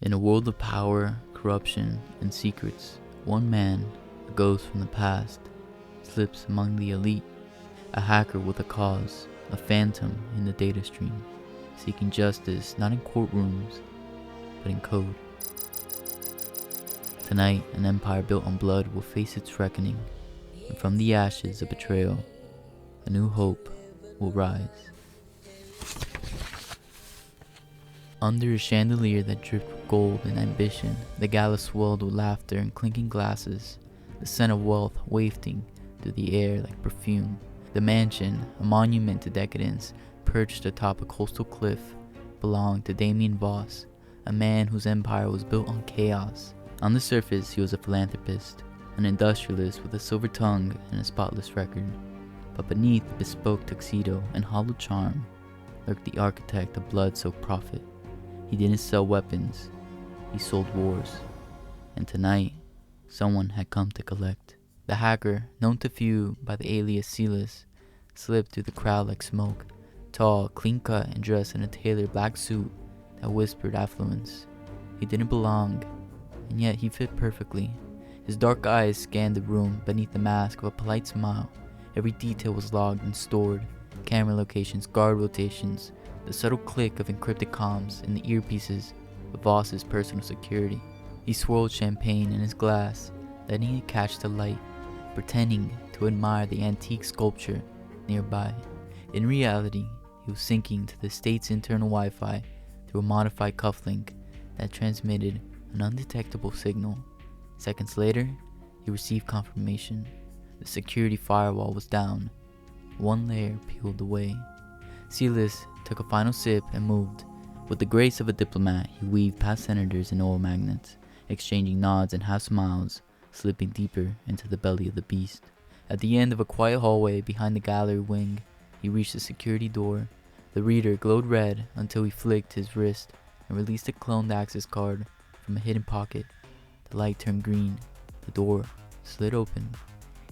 In a world of power, corruption, and secrets, one man, a ghost from the past, slips among the elite, a hacker with a cause, a phantom in the data stream, seeking justice not in courtrooms, but in code. Tonight, an empire built on blood will face its reckoning, and from the ashes of betrayal, a new hope will rise. Under a chandelier that dripped with gold and ambition, the gala swelled with laughter and clinking glasses, the scent of wealth wafting through the air like perfume. The mansion, a monument to decadence, perched atop a coastal cliff, belonged to Damien Voss, a man whose empire was built on chaos. On the surface, he was a philanthropist, an industrialist with a silver tongue and a spotless record. But beneath the bespoke tuxedo and hollow charm lurked the architect of blood-soaked profit. He didn't sell weapons, he sold wars. And tonight, someone had come to collect. The hacker, known to few by the alias Silas, slipped through the crowd like smoke, tall, clean-cut, and dressed in a tailored black suit that whispered affluence. He didn't belong, and yet he fit perfectly. His dark eyes scanned the room beneath the mask of a polite smile. Every detail was logged and stored. Camera locations, guard rotations, the subtle click of encrypted comms in the earpieces of Voss's personal security. He swirled champagne in his glass, letting it catch the light, pretending to admire the antique sculpture nearby. In reality, he was syncing to the state's internal Wi-Fi through a modified cufflink that transmitted an undetectable signal. Seconds later, he received confirmation. The security firewall was down. One layer peeled away. Silas took a final sip and moved. With the grace of a diplomat, he weaved past senators and oil magnates, exchanging nods and half smiles, slipping deeper into the belly of the beast. At the end of a quiet hallway behind the gallery wing, he reached the security door. The reader glowed red until he flicked his wrist and released a cloned access card from a hidden pocket. The light turned green. The door slid open.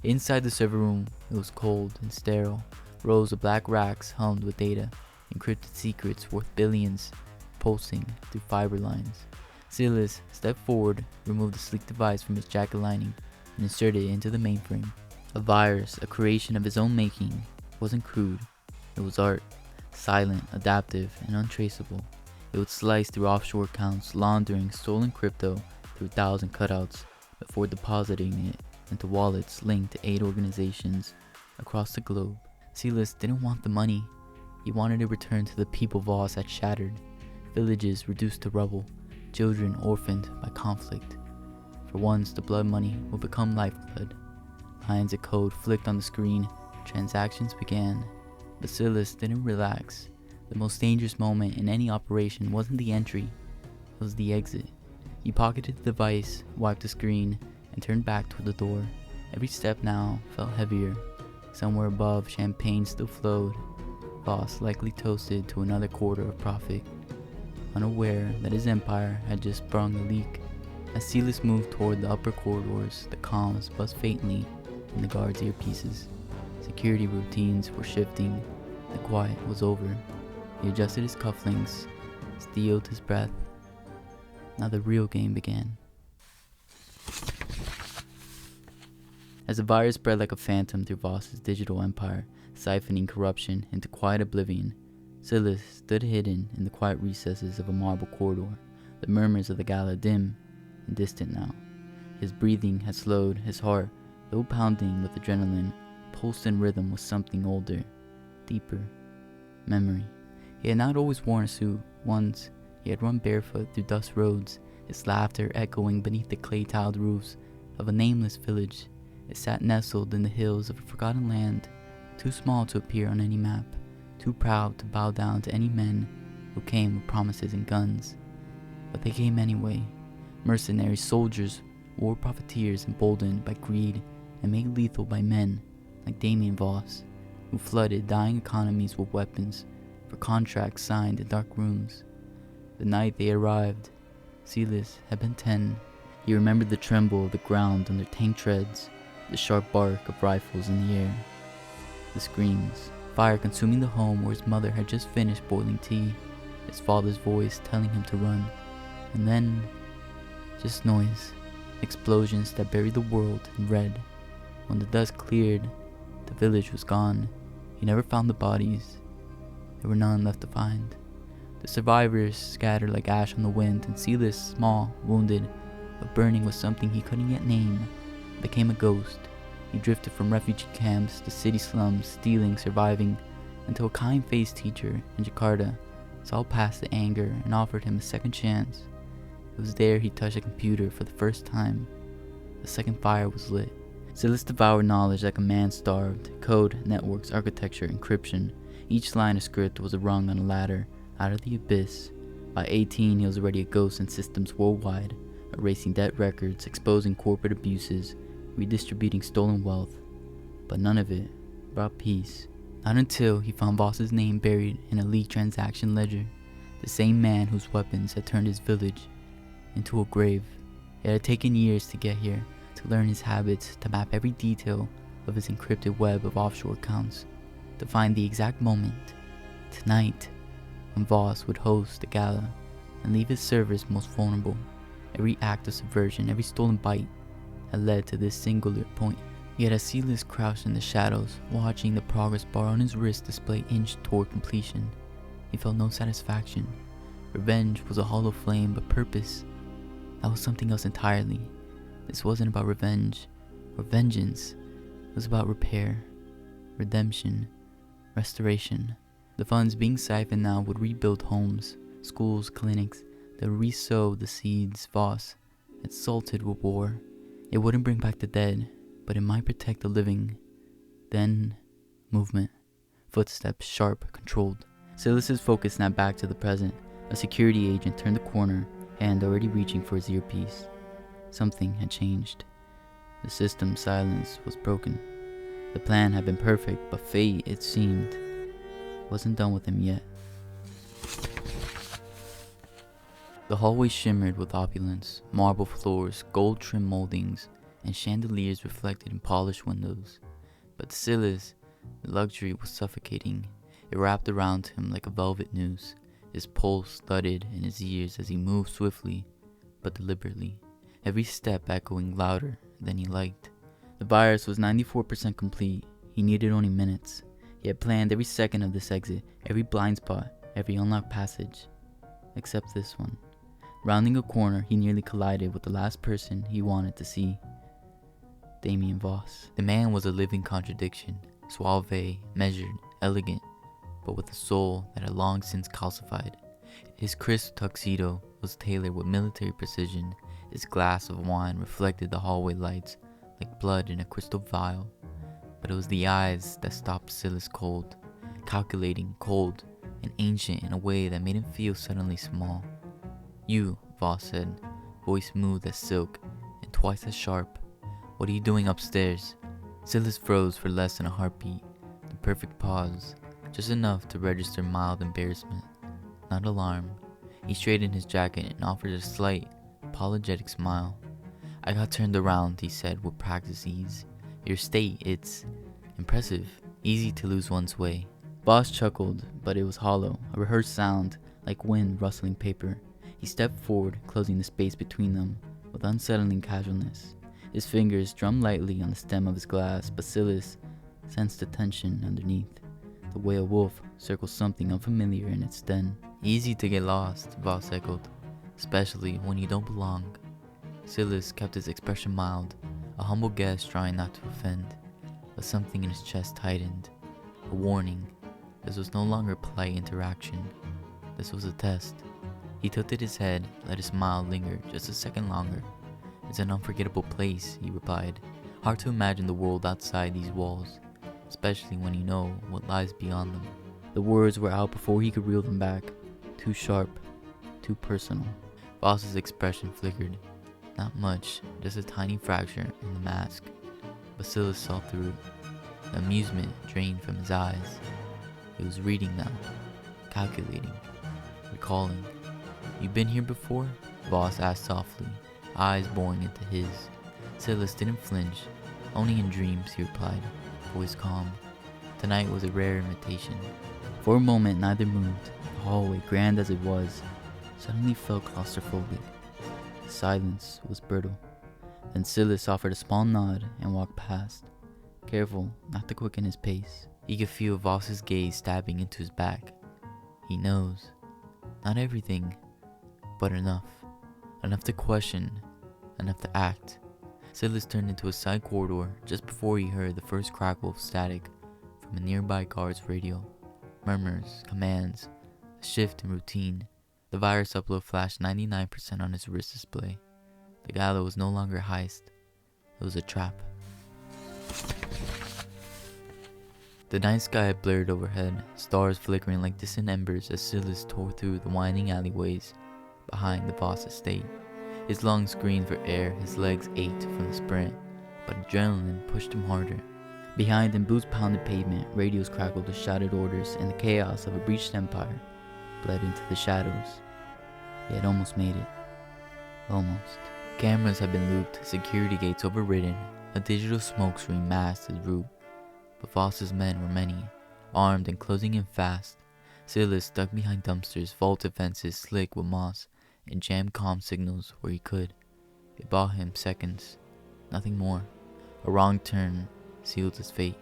Inside the server room, it was cold and sterile. Rows of black racks hummed with data, encrypted secrets worth billions, pulsing through fiber lines. Silas stepped forward, removed the sleek device from his jacket lining, and inserted it into the mainframe. A virus, a creation of his own making, wasn't crude. It was art, silent, adaptive, and untraceable. It would slice through offshore accounts, laundering stolen crypto through 1,000 cutouts before depositing it into wallets linked to 8 organizations across the globe. Silas didn't want the money. He wanted to return to the people Voss had shattered, villages reduced to rubble, children orphaned by conflict. For once, the blood money would become lifeblood. Lines of code flicked on the screen, transactions began. But Silas didn't relax. The most dangerous moment in any operation wasn't the entry, it was the exit. He pocketed the device, wiped the screen, and turned back toward the door. Every step now felt heavier. Somewhere above, champagne still flowed. Voss likely toasted to another quarter of profit, unaware that his empire had just sprung a leak. As Silas moved toward the upper corridors, the comms buzzed faintly in the guards' earpieces. Security routines were shifting. The quiet was over. He adjusted his cufflinks, steeled his breath. Now the real game began. As the virus spread like a phantom through Voss's digital empire, siphoning corruption into quiet oblivion, Silas stood hidden in the quiet recesses of a marble corridor, the murmurs of the gala dim and distant now. His breathing had slowed, his heart, though pounding with adrenaline, pulsed in rhythm with something older, deeper, memory. He had not always worn a suit. Once, he had run barefoot through dust roads, his laughter echoing beneath the clay-tiled roofs of a nameless village. It sat nestled in the hills of a forgotten land, too small to appear on any map, too proud to bow down to any men who came with promises and guns. But they came anyway. Mercenary soldiers, war profiteers emboldened by greed and made lethal by men like Damien Voss, who flooded dying economies with weapons for contracts signed in dark rooms. The night they arrived, Silas had been 10. He remembered the tremble of the ground under tank treads, the sharp bark of rifles in the air, the screams, fire consuming the home where his mother had just finished boiling tea, his father's voice telling him to run. And then, just noise, explosions that buried the world in red. When the dust cleared, the village was gone. He never found the bodies. There were none left to find. The survivors scattered like ash on the wind, and Silas, small, wounded, but burning with something he couldn't yet name, became a ghost. He drifted from refugee camps to city slums, stealing, surviving, until a kind-faced teacher in Jakarta saw past the anger and offered him a second chance. It was there he touched a computer for the first time. The second fire was lit. Silas devoured knowledge like a man starved. Code, networks, architecture, encryption. Each line of script was a rung on a ladder out of the abyss. By 18, he was already a ghost in systems worldwide, erasing debt records, exposing corporate abuses, redistributing stolen wealth. But none of it brought peace. Not until he found Voss's name buried in a leaked transaction ledger, the same man whose weapons had turned his village into a grave. It had taken years to get here, to learn his habits, to map every detail of his encrypted web of offshore accounts, to find the exact moment, tonight, when Voss would host the gala and leave his servers most vulnerable. Every act of subversion, every stolen byte had led to this singular point. Yet as Silas crouched in the shadows, watching the progress bar on his wrist display inch toward completion, he felt no satisfaction. Revenge was a hollow flame, but purpose, that was something else entirely. This wasn't about revenge or vengeance. It was about repair, redemption, restoration. The funds being siphoned now would rebuild homes, schools, clinics. They would re-sow the seeds Voss had salted with war. It wouldn't bring back the dead, but it might protect the living. Then, movement. Footsteps, sharp, controlled. Silas's focus snapped back to the present. A security agent turned the corner, hand already reaching for his earpiece. Something had changed. The system's silence was broken. The plan had been perfect, but fate, it seemed, wasn't done with him yet. The hallway shimmered with opulence, marble floors, gold-trimmed moldings, and chandeliers reflected in polished windows. But to Silas, the luxury was suffocating. It wrapped around him like a velvet noose. His pulse thudded in his ears as he moved swiftly, but deliberately, every step echoing louder than he liked. The virus was 94% complete. He needed only minutes. He had planned every second of this exit, every blind spot, every unlocked passage, except this one. Rounding a corner, he nearly collided with the last person he wanted to see. Damien Voss. The man was a living contradiction, suave, measured, elegant, but with a soul that had long since calcified. His crisp tuxedo was tailored with military precision. His glass of wine reflected the hallway lights like blood in a crystal vial. But it was the eyes that stopped Silas cold, calculating, cold, and ancient in a way that made him feel suddenly small. "You," Voss said, voice smooth as silk and twice as sharp. "What are you doing upstairs?" Silas froze for less than a heartbeat. The perfect pause, just enough to register mild embarrassment, not alarm. He straightened his jacket and offered a slight, apologetic smile. "I got turned around," he said with practiced ease. "Your state, it's impressive. Easy to lose one's way." Voss chuckled, but it was hollow, a rehearsed sound, like wind rustling paper. He stepped forward, closing the space between them with unsettling casualness. His fingers drummed lightly on the stem of his glass, but Silas sensed the tension underneath, the way a wolf circles something unfamiliar in its den. "Easy to get lost," Voss echoed, "especially when you don't belong." Silas kept his expression mild, a humble guest trying not to offend, but something in his chest tightened. A warning. This was no longer a polite interaction. This was a test. He tilted his head, let his smile linger just a second longer. "It's an unforgettable place," he replied. "Hard to imagine the world outside these walls, especially when you know what lies beyond them." The words were out before he could reel them back. Too sharp, too personal. Voss's expression flickered. Not much, just a tiny fracture in the mask. But Silas saw through it. The amusement drained from his eyes. He was reading now, calculating, recalling. "You been here before?" Voss asked softly, eyes boring into his. Silas didn't flinch. "Only in dreams," he replied, voice calm. Tonight was a rare invitation. For a moment neither moved. The hallway, grand as it was, suddenly felt claustrophobic. The silence was brittle. Then Silas offered a small nod and walked past, careful not to quicken his pace. He could feel Voss's gaze stabbing into his back. He knows. Not everything, but enough. Enough to question, enough to act. Silas turned into a side corridor just before he heard the first crackle of static from a nearby guard's radio. Murmurs, commands, a shift in routine. The virus upload flashed 99% on his wrist display. The gala was no longer a heist. It was a trap. The night sky blurred overhead, stars flickering like distant embers as Silas tore through the winding alleyways behind the Voss estate. His lungs screamed for air, his legs ached from the sprint, but adrenaline pushed him harder. Behind him, boots pounded pavement, radios crackled with shouted orders, and the chaos of a breached empire bled into the shadows. He had almost made it. Almost. Cameras had been looped, security gates overridden, a digital smokescreen masked his route. But Voss's men were many, armed and closing in fast. Silas stuck behind dumpsters, vaulted fences slick with moss, and jammed comm signals where he could. It bought him seconds, nothing more. A wrong turn sealed his fate.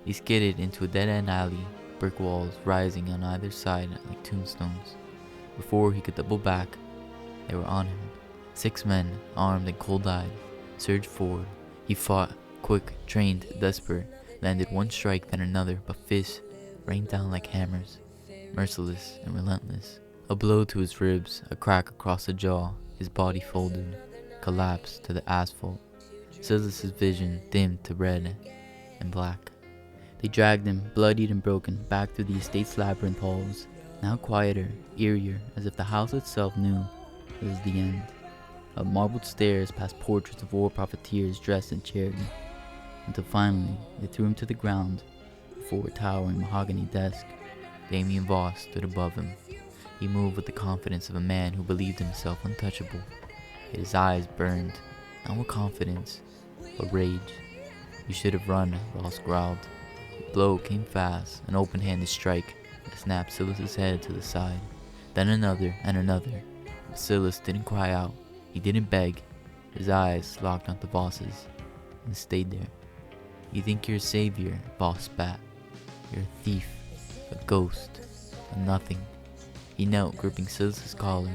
He skidded into a dead-end alley, brick walls rising on either side like tombstones. Before he could double back, they were on him. 6 men, armed and cold-eyed, surged forward. He fought, quick, trained, desperate, landed one strike then another, but fists rained down like hammers, merciless and relentless. A blow to his ribs, a crack across the jaw, his body folded, collapsed to the asphalt. Silas's vision dimmed to red and black. They dragged him, bloodied and broken, back through the estate's labyrinth halls, now quieter, eerier, as if the house itself knew it was the end. Up marbled stairs past portraits of war profiteers dressed in charity, until finally they threw him to the ground before a towering mahogany desk. Damien Voss stood above him. He moved with the confidence of a man who believed himself untouchable. Yet his eyes burned, not with confidence, but rage. "You should have run," Voss growled. The blow came fast, an open-handed strike that snapped Silas's head to the side. Then another and another. But Silas didn't cry out. He didn't beg. His eyes locked onto Voss's and stayed there. "You think you're a savior," Voss spat. "You're a thief, a ghost, a nothing." He knelt, gripping Silas's collar.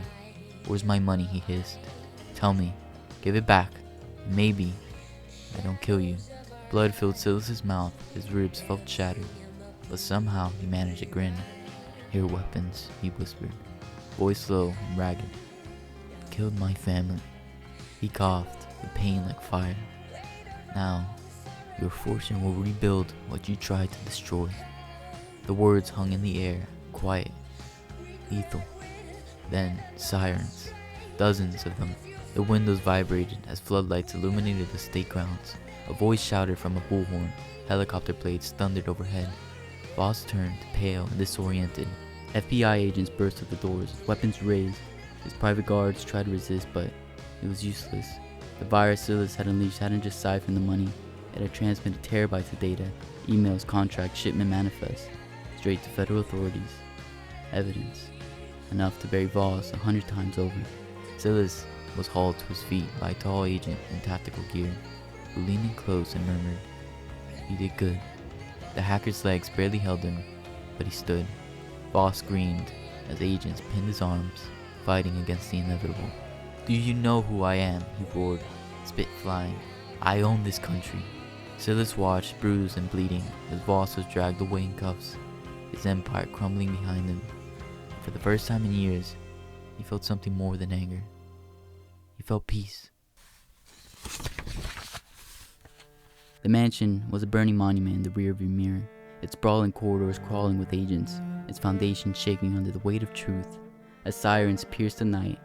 "Where's my money?" he hissed. "Tell me. Give it back. Maybe I don't kill you." Blood filled Silas's mouth. His ribs felt shattered, but somehow he managed a grin. "Here, weapons," he whispered, voice low and ragged. "Killed my family." He coughed, the pain like fire. "Now, your fortune will rebuild what you tried to destroy." The words hung in the air, quiet, lethal. Then sirens, dozens of them. The windows vibrated as floodlights illuminated the state grounds. A voice shouted from a bullhorn. Helicopter blades thundered overhead. Voss turned, pale and disoriented. FBI agents burst through the doors, weapons raised. His private guards tried to resist, but it was useless. The virus Silas had unleashed hadn't just siphoned the money. It had transmitted terabytes of data, emails, contracts, shipment manifests, straight to federal authorities. Evidence. Enough to bury Voss 100 times over. Silas was hauled to his feet by a tall agent in tactical gear, who leaned in close and murmured, "You did good." The hacker's legs barely held him, but he stood. Voss screamed as agents pinned his arms, fighting against the inevitable. "Do you know who I am?" he roared, spit flying. "I own this country." Silas watched, bruised and bleeding, as Voss was dragged away in cuffs, his empire crumbling behind him. For the first time in years, he felt something more than anger. He felt peace. The mansion was a burning monument in the rearview mirror, its sprawling corridors crawling with agents, its foundation shaking under the weight of truth. As sirens pierced the night,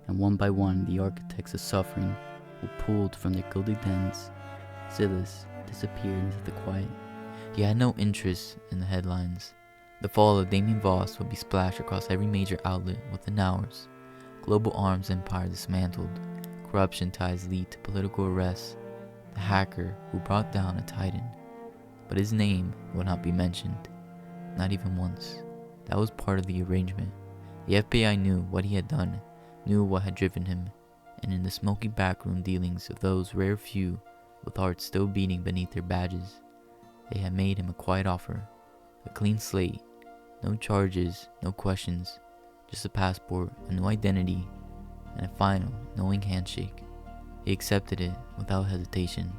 and one by one the architects of suffering were pulled from their gilded dens, Silas disappeared into the quiet. He had no interest in the headlines. The fall of Damien Voss would be splashed across every major outlet within hours. Global arms empire dismantled. Corruption ties lead to political arrests. The hacker who brought down a titan. But his name would not be mentioned. Not even once. That was part of the arrangement. The FBI knew what he had done, knew what had driven him, and in the smoky backroom dealings of those rare few with hearts still beating beneath their badges, they had made him a quiet offer, a clean slate, no charges, no questions, just a passport, a new identity, and a final, knowing handshake. He accepted it without hesitation.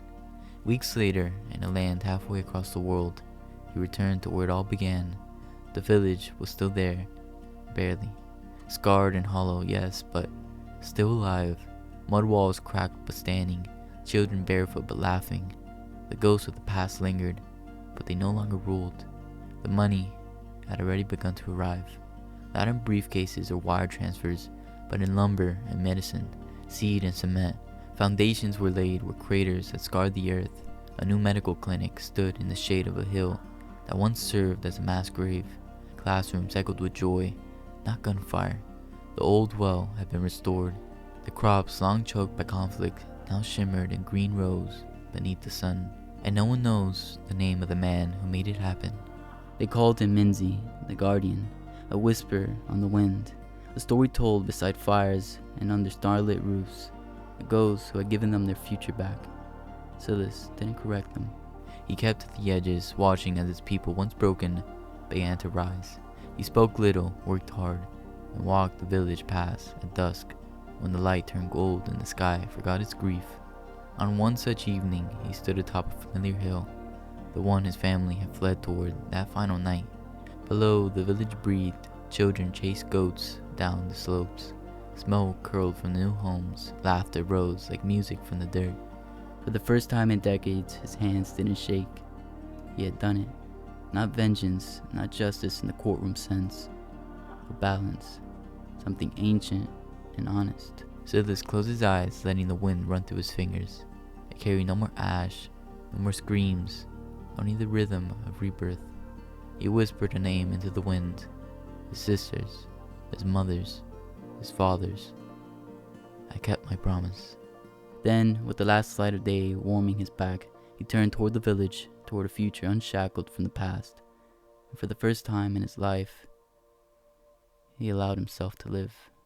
Weeks later, in a land halfway across the world, he returned to where it all began. The village was still there, barely. Scarred and hollow, yes, but still alive. Mud walls cracked but standing, children barefoot but laughing. The ghosts of the past lingered, but they no longer ruled. The money had already begun to arrive, not in briefcases or wire transfers, but in lumber and medicine, seed and cement. Foundations were laid where craters had scarred the earth. A new medical clinic stood in the shade of a hill that once served as a mass grave. Classrooms echoed with joy, not gunfire. The old well had been restored. The crops, long choked by conflict, now shimmered in green rows beneath the sun. And no one knows the name of the man who made it happen. They called him Minzy, the guardian, a whisper on the wind, a story told beside fires and under starlit roofs. A ghost who had given them their future back. Silas didn't correct them. He kept at the edges, watching as his people, once broken, began to rise. He spoke little, worked hard, and walked the village past at dusk, when the light turned gold and the sky forgot its grief. On one such evening, he stood atop a familiar hill, the one his family had fled toward that final night. Below, the village breathed. Children chased goats down the slopes. Smoke curled from the new homes. Laughter rose like music from the dirt. For the first time in decades, his hands didn't shake. He had done it. Not vengeance, not justice in the courtroom sense, but balance. Something ancient and honest. Silas closed his eyes, letting the wind run through his fingers. It carried no more ash, no more screams, only the rhythm of rebirth. He whispered a name into the wind. His sisters, his mothers, his fathers. I kept my promise. Then, with the last light of day warming his back, he turned toward the village, toward a future unshackled from the past. And for the first time in his life, he allowed himself to live.